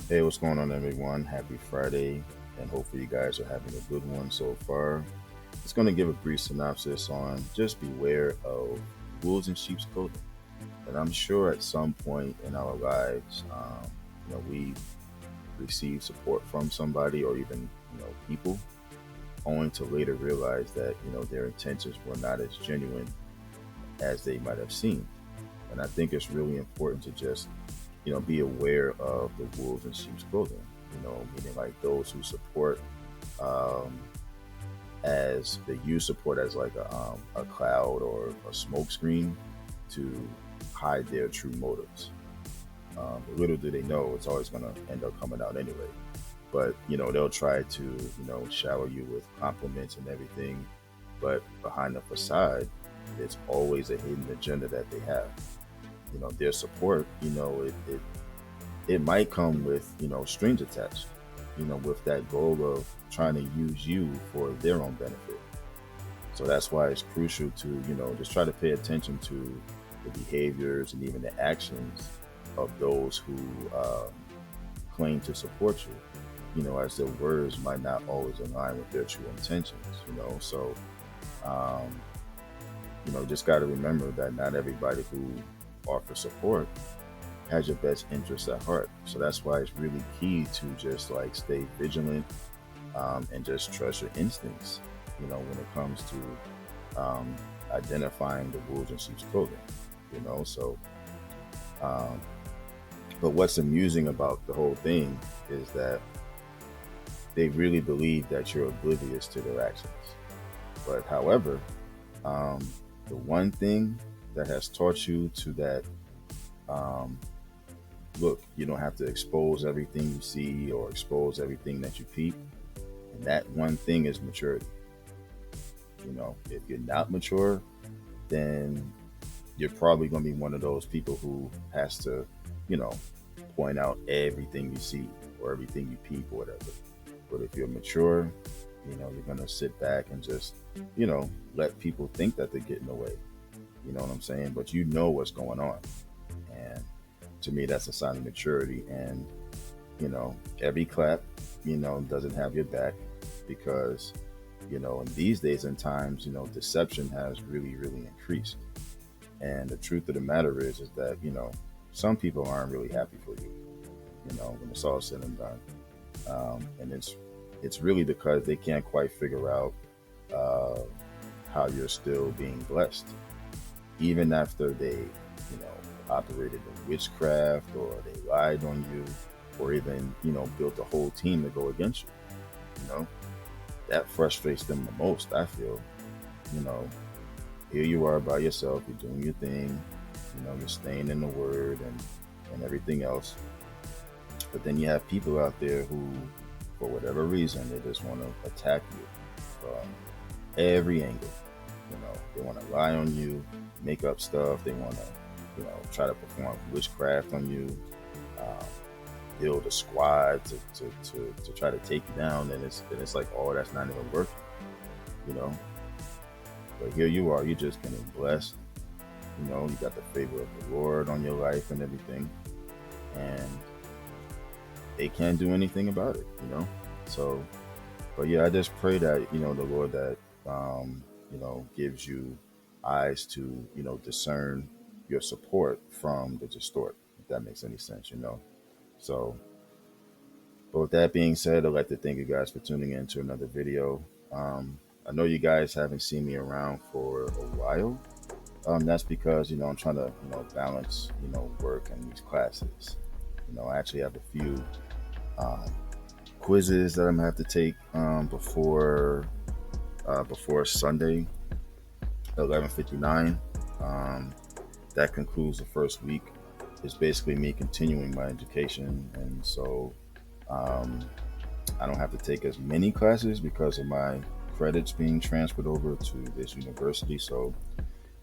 Hey, what's going on, everyone? Happy Friday, and hopefully, you guys are having a good one so far. It's going to give a brief synopsis on just beware of wolves in sheep's clothing. And I'm sure at some point in our lives, we receive support from somebody or even, people, only to later realize that, their intentions were not as genuine as they might have seemed. And I think it's really important to just be aware of the wolves in sheep's clothing. Meaning like those who support um, as they use support as like a cloud or a smokescreen to hide their true motives. Little do they know it's always going to end up coming out anyway. But they'll try to shower you with compliments and everything, but behind the facade, there's always a hidden agenda that they have. Their support, it might come with strings attached, with that goal of trying to use you for their own benefit. So that's why it's crucial to just try to pay attention to the behaviors and even the actions of those who claim to support you, as their words might not always align with their true intentions. So um, just got to remember that not everybody who offers support has your best interests at heart. So that's why it's really key to just like stay vigilant, and just trust your instincts, when it comes to identifying the wolves in sheep's clothing, So, um, but what's amusing about the whole thing is that they really believe that you're oblivious to their actions. But however, um, the one thing that has taught you to that, um, look, you don't have to expose everything you see or expose everything that you peep. And that one thing is maturity. If you're not mature, then you're probably going to be one of those people who has to, you know, point out everything you see or everything you peep or whatever. But if you're mature, you're going to sit back and just, let people think that they're getting away. You know what I'm saying? But you know what's going on. And to me, that's a sign of maturity. And, every clap, doesn't have your back because, in these days and times, deception has really, really increased. And the truth of the matter is that, some people aren't really happy for you, when it's all said and done. And it's really because they can't quite figure out uh, how you're still being blessed, even after they, operated in witchcraft or they lied on you, or even, built a whole team to go against you. You know, that frustrates them the most. I feel, you know, here you are by yourself, you're doing your thing, you're staying in the word and everything else. But then you have people out there who, for whatever reason, they just want to attack you from every angle. They want to lie on you, make up stuff. They want to, try to perform witchcraft on you, um, build a squad to try to take you down. And it's like, oh, that's not even working, you know. But here you are, you're just getting blessed. You got the favor of the Lord on your life and everything, and they can't do anything about it. So, but yeah, I just pray that the Lord that gives you eyes to discern your support from the distort. If that makes any sense. So, but with that being said, I'd like to thank you guys for tuning in to another video. I know you guys haven't seen me around for a while. That's because I'm trying to balance work and these classes. I actually have a few um, quizzes that I'm gonna have to take before Sunday, 11:59. Um, that concludes the first week. It's basically me continuing my education, and so um, I don't have to take as many classes because of my credits being transferred over to this university. So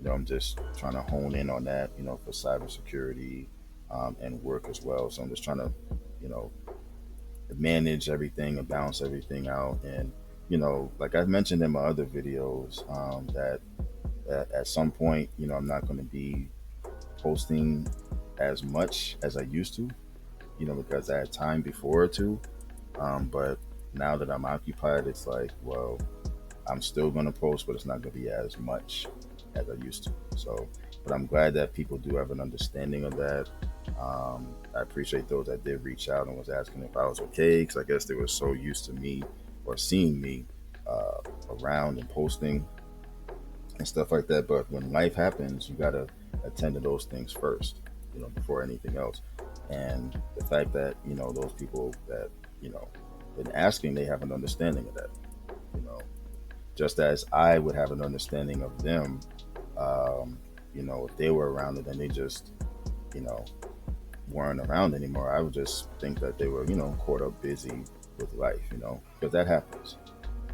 I'm just trying to hone in on that, for cybersecurity and work as well. So I'm just trying to, you know, manage everything and balance everything out. And like I mentioned in my other videos, that at some point, I'm not going to be posting as much as I used to. because I had time before too. But now that I'm occupied, it's like, well, I'm still going to post, but it's not going to be as much as I used to. So, but I'm glad that people do have an understanding of that. I appreciate those that did reach out and was asking if I was okay, because I guess they were so used to me or seeing me uh, around and posting and stuff like that. But when life happens, you got to attend to those things first, before anything else. And the fact that, those people that, you know, been asking, they have an understanding of that, you know, just as I would have an understanding of them, um, if they were around and then they just, you know, weren't around anymore, I would just think that they were, caught up busy with life, because that happens.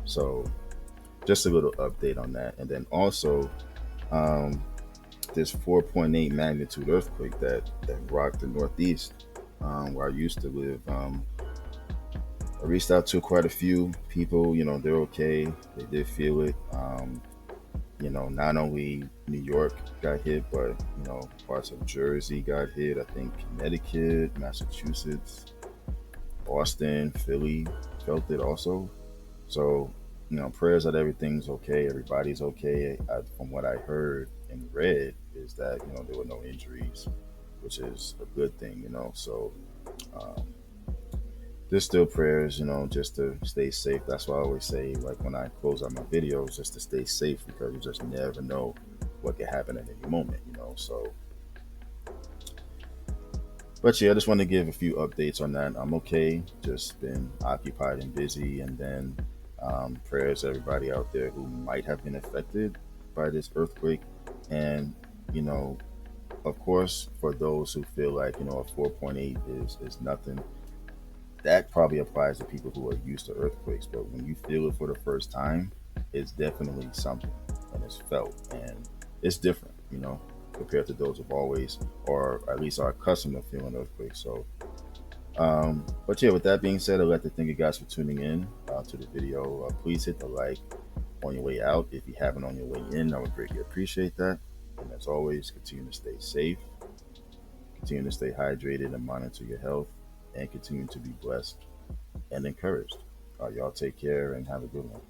So just a little update on that. And then also, um, this 4.8 magnitude earthquake that rocked the Northeast, where I used to live. I reached out to quite a few people. They're okay. They did feel it. Not only New York got hit, but parts of Jersey got hit. I think Connecticut, Massachusetts, Boston, Philly felt it also. So, prayers that everything's okay, everybody's okay. From what I heard and read, is that there were no injuries, which is a good thing. So, um, there's still prayers, just to stay safe. That's why I always say, like when I close out my videos, just to stay safe, because you just never know what could happen at any moment. So, but yeah, I just want to give a few updates on that. I'm okay, just been occupied and busy, and then prayers to everybody out there who might have been affected by this earthquake, and you know, of course, for those who feel like a 4.8 is nothing, that probably applies to people who are used to earthquakes. But when you feel it for the first time, it's definitely something, and it's felt, and it's different, compared to those who've always, or at least are accustomed to feeling earthquakes. So, but yeah, with that being said, I'd like to thank you guys for tuning in to the video. Please hit the like on your way out. If you haven't on your way in, I would greatly appreciate that. And as always, continue to stay safe, continue to stay hydrated and monitor your health, and continue to be blessed and encouraged. Y'all take care and have a good one.